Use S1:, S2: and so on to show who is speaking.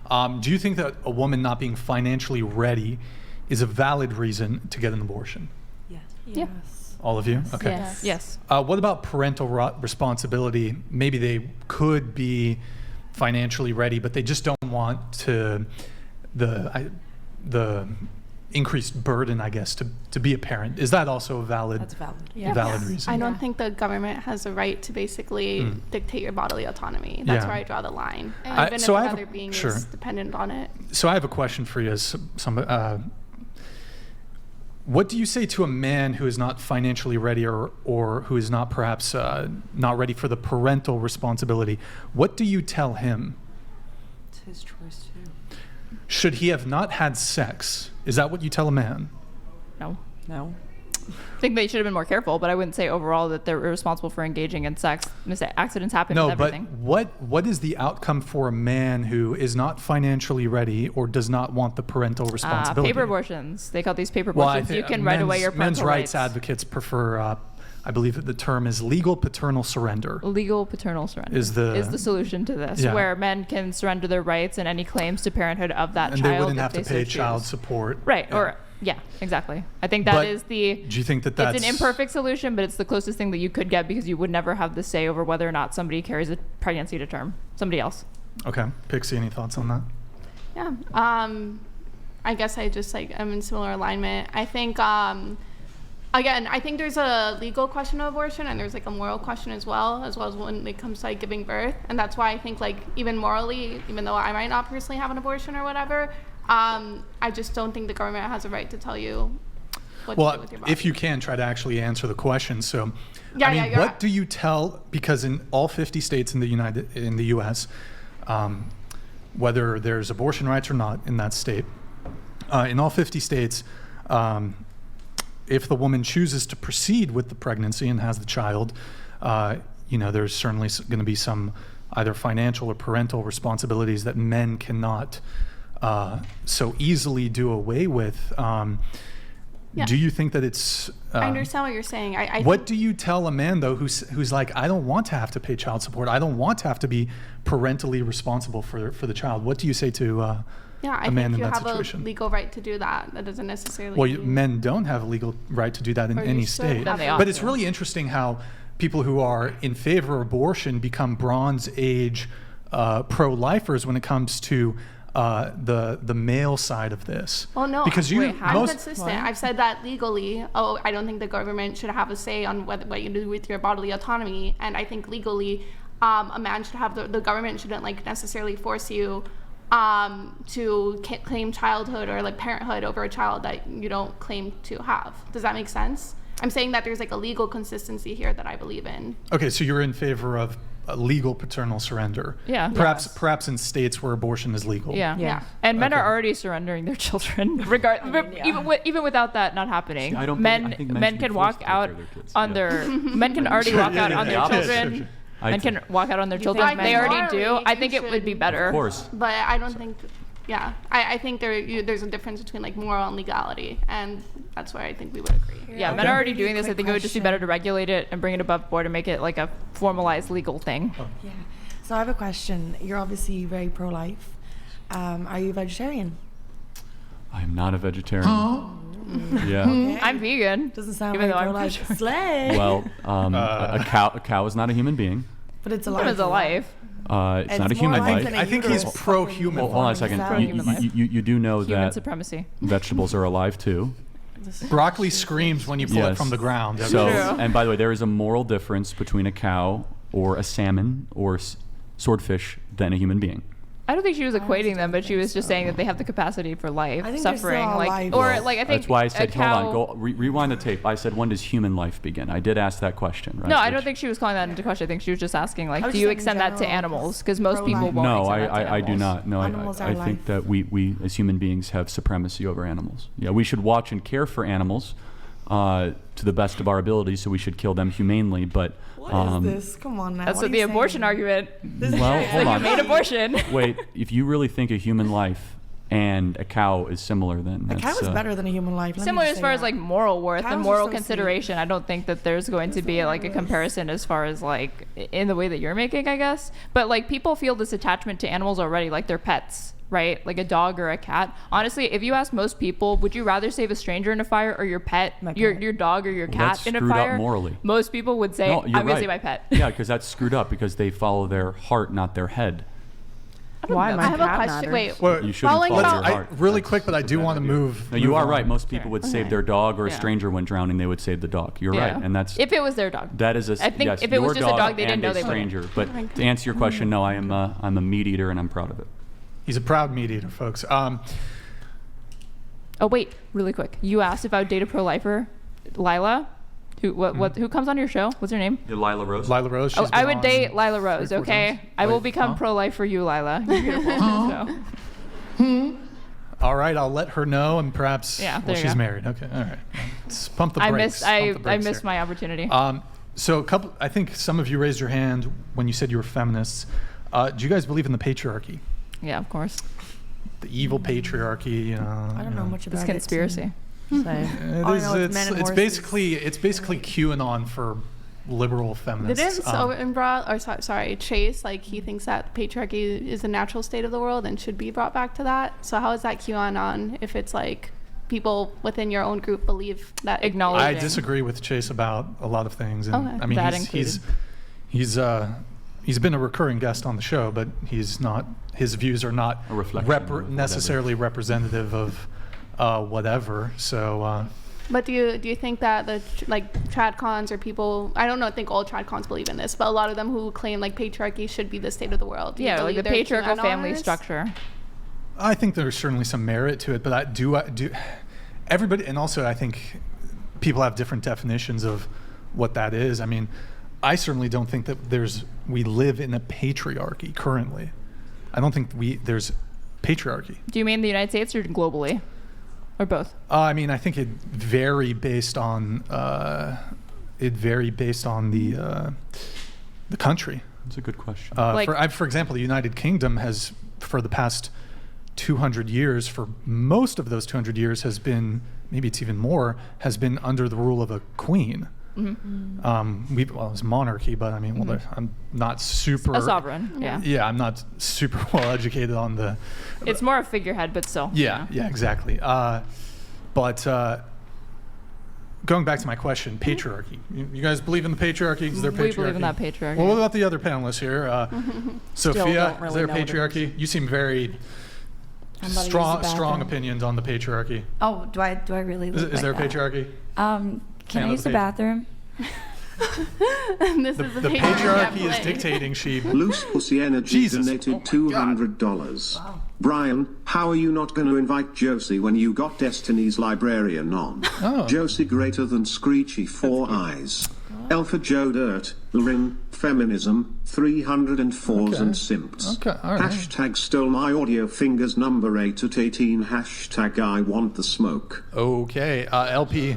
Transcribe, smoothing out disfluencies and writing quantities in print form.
S1: Do you think that a woman not being financially ready is a valid reason to get an abortion?
S2: Yes.
S3: Yeah.
S1: All of you? Okay.
S3: Yes.
S1: What about parental responsibility? Maybe they could be financially ready, but they just don't want to the increased burden, I guess, to be a parent. Is that also a valid?
S2: That's valid.
S1: Valid reason?
S4: I don't think the government has a right to basically dictate your bodily autonomy. That's where I draw the line. Even if another being is dependent on it.
S1: So I have a question for you as what do you say to a man who is not financially ready or who is not perhaps not ready for the parental responsibility? What do you tell him?
S2: It's his choice too.
S1: Should he have not had sex? Is that what you tell a man?
S3: No.
S5: I think they should have been more careful, but I wouldn't say overall that they're irresponsible for engaging in sex. Accidents happen with everything.
S1: But what is the outcome for a man who is not financially ready or does not want the parental responsibility?
S5: Paper abortions. They call these paper abortions. You can write away your parental
S1: men's rights advocates prefer, I believe that the term is legal paternal surrender.
S5: Legal paternal surrender is the solution to this, where men can surrender their rights and any claims to parenthood of that child.
S1: And they wouldn't have to pay child support.
S5: Right, yeah, exactly. I think that is the...
S1: Do you think that that's...
S5: It's an imperfect solution, but it's the closest thing that you could get because you would never have the say over whether or not somebody carries a pregnancy to term. Somebody else.
S1: Okay. Pixie, any thoughts on that?
S4: Yeah. I guess I'm in similar alignment. I think, again, I think there's a legal question of abortion and there's a moral question as well as when it comes to giving birth. And that's why I think even morally, even though I might not personally have an abortion or whatever, I just don't think the government has a right to tell you what to do with your body.
S1: If you can, try to actually answer the question. So, what do you tell? Because in all 50 states in the U.S., whether there's abortion rights or not in that state, in all 50 states, if the woman chooses to proceed with the pregnancy and has the child, there's certainly going to be some either financial or parental responsibilities that men cannot so easily do away with. Do you think that it's...
S4: I understand what you're saying.
S1: What do you tell a man, though, who's like, I don't want to have to pay child support. I don't want to have to be parentally responsible for the child. What do you say to a man in that situation?
S4: I think you have a legal right to do that. That doesn't necessarily mean...
S1: men don't have a legal right to do that in any state. But it's really interesting how people who are in favor of abortion become Bronze Age pro-lifers when it comes to the male side of this.
S4: Well, no,
S1: because
S4: I'm consistent. I've said that legally. I don't think the government should have a say on what you do with your bodily autonomy. And I think legally, a man should have the government shouldn't necessarily force you to claim childhood or parenthood over a child that you don't claim to have. Does that make sense? I'm saying that there's a legal consistency here that I believe in.
S1: Okay, so you're in favor of legal paternal surrender.
S5: Yeah.
S1: Perhaps in states where abortion is legal.
S5: Yeah. And men are already surrendering their children, even without that not happening.
S6: See,
S5: men can walk out on their men can already walk out on their children. Men can walk out on their children. They already do. I think it would be better.
S6: Of course.
S4: But I don't think. Yeah, I think there's a difference between moral and legality, and that's where I think we would agree.
S5: Yeah, men are already doing this. I think it would just be better to regulate it and bring it above board and make it a formalized legal thing.
S2: Yeah. So I have a question. You're obviously very pro-life. Are you a vegetarian?
S6: I am not a vegetarian. Yeah.
S2: Okay.
S5: I'm vegan.
S2: Doesn't sound
S5: even
S2: very
S5: though
S2: pro-life.
S5: I'm
S2: Slay.
S6: Well, a cow is not a human being.
S2: But it's a life.
S5: It's a life.
S6: It's not a human life.
S1: I think he's pro-human.
S6: Hold on a second. You do know
S5: Human
S6: that
S5: supremacy.
S6: vegetables are alive too.
S1: Broccoli screams when you pull it from the ground.
S6: So, and by the way, there is a moral difference between a cow or a salmon or swordfish than a human being.
S5: I don't think she was equating them, but she was just saying that they have the capacity for life,
S2: I think
S5: suffering,
S2: I think
S5: I think
S6: that's why I said,
S5: cow,
S6: hold on, go rewind the tape. I said, when does human life begin? I did ask that question, right?
S5: No, I don't think she was calling that into question. I think she was just asking, do you extend that to animals? Because most people won't
S6: No,
S5: extend that to animals.
S6: I do not. No, I think that we as human beings have supremacy over animals. Yeah, we should watch and care for animals to the best of our ability, so we should kill them humanely, but...
S2: What is this? Come on now.
S5: That's what the abortion argument.
S6: Well, hold on.
S5: You made abortion.
S6: Wait, if you really think a human life and a cow is similar, then
S2: A cow is better than a human life. Let me
S5: Similar
S2: just
S5: as
S2: say
S5: far as
S2: that.
S5: like moral worth
S2: Cows
S5: and
S2: are
S5: moral
S2: so
S5: consideration. I don't think that there's going to be like a comparison as far as like in the way that you're making, I guess. But like people feel this attachment to animals already, like they're pets, right? Like a dog or a cat. Honestly, if you ask most people, would you rather save a stranger in a fire or your pet, your dog or your cat
S6: that's
S5: in a
S6: screwed up
S5: fire?
S6: morally.
S5: Most people would say,
S6: No,
S5: I'm
S6: you're
S5: going to
S6: right.
S5: save my pet.
S6: Yeah, because that's screwed up because they follow their heart, not their head.
S2: Why
S5: know.
S2: my
S4: I have a
S2: cat
S4: question.
S2: matters.
S4: Wait,
S1: Well,
S6: You shouldn't
S4: Following
S6: follow
S4: about-
S6: your
S1: I,
S6: heart.
S1: really
S6: That's
S1: quick, but I do
S6: a bad
S1: want to
S6: idea.
S1: move.
S6: No, you
S1: move
S6: are
S1: on.
S6: right. Most people would save their dog, or a
S5: Yeah.
S6: stranger went drowning, they would save the dog. You're
S5: Yeah.
S6: right, and that's
S5: If it was their dog.
S6: that is a
S5: I think
S6: yes,
S5: if it was
S6: your
S5: just a dog they didn't
S6: and
S5: know
S6: a
S5: they wouldn't.
S6: stranger. But to answer your question, no, I'm a meat eater and I'm proud of it.
S1: He's a proud meat eater, folks.
S5: Oh wait, really quick. You asked if I would date a pro-lifer, Lila. Who comes on your show? What's her name?
S6: Lila Rose.
S1: Lila Rose.
S5: Oh,
S1: she's
S5: I
S1: been
S5: would
S1: on
S5: date Lila Rose.
S1: 3-4
S5: Okay,
S1: times.
S5: I will
S1: Wait,
S5: become
S1: huh?
S5: pro-life for you, Lila. You're beautiful. so.
S1: All right, I'll let her know, and perhaps
S5: Yeah,
S1: well,
S5: there you
S1: she's
S5: go.
S1: married. Okay, all right. Let's pump the
S5: I
S1: brakes.
S5: missed. I
S1: pump the brakes
S5: missed
S1: here.
S5: my opportunity.
S1: So I think some of you raised your hand when you said you were feminists. Do you guys believe in the patriarchy?
S5: Yeah, of course.
S1: The evil patriarchy, you know.
S2: I don't know much about
S5: It's
S2: it.
S5: conspiracy.
S2: So.
S1: It
S2: All I
S1: is,
S2: know is men and
S1: it's
S2: horses.
S1: basically QAnon for liberal feminists.
S4: Didn't Chase, like he thinks that patriarchy is the natural state of the world and should be brought back to that. So how is that QAnon if it's like people within your own group believe that?
S5: Acknowledge-
S1: I disagree with Chase about a lot of things, and
S4: Okay.
S1: I mean
S5: That
S1: he's been a recurring guest on the show, but he's not. His views are not
S6: A reflection of whatever.
S1: necessarily representative of whatever. So
S4: But do you think that the tradcons or people, I don't know, I think all tradcons believe in this, but a lot of them who claim like patriarchy should be the state of the world. Do you
S5: Yeah, like the
S4: believe they're
S5: patriarchal family
S4: QAnoners?
S5: structure.
S1: I think there's certainly some merit to it, but I do everybody, and also I think people have different definitions of what that is. I mean, I certainly don't think that we live in a patriarchy currently. I don't think there's patriarchy.
S5: Do you mean the United States or globally, or both?
S1: I mean, I think it vary based on the country.
S6: That's a good question.
S1: For example, the United Kingdom has, for the past 200 years, for most of those 200 years, has been, maybe it's even more, has been under the rule of a queen.
S5: Mm-hmm.
S1: It was monarchy, but I mean, I'm not super
S5: A sovereign. Yeah.
S1: Yeah, I'm not super well educated on the.
S5: It's more a figurehead, but still.
S1: Yeah, exactly. But going back to my question, patriarchy. You guys believe in the patriarchy? Is there patriarchy?
S5: We believe in that patriarchy.
S1: Well, what about the other panelists here? Sophia,
S2: don't really
S1: is there
S2: know what it
S1: patriarchy? You seem very
S2: I'm about to use the
S1: strong
S2: bathroom.
S1: opinions on the patriarchy.
S3: Oh, do I really?
S1: Is
S3: look
S1: there a
S3: like that?
S1: patriarchy?
S3: Can I
S1: of
S3: use
S1: the
S3: the bathroom?
S4: This is
S1: The patriarchy is dictating she.
S7: Loose Pussy Energy
S1: Jesus.
S7: donated $200. Brian, how are you not going to invite Josie when you got Destiny's Librarian on?
S1: Oh.
S7: Josie greater than Screechy 4 Eyes. Alpha Joe Dirt, Lrin, Feminism, 304s
S1: Okay.
S7: and Simps.
S1: Okay, all right.
S7: Hashtag stole my audio fingers number 8 at 18. Hashtag I want the smoke.
S1: Okay, LP.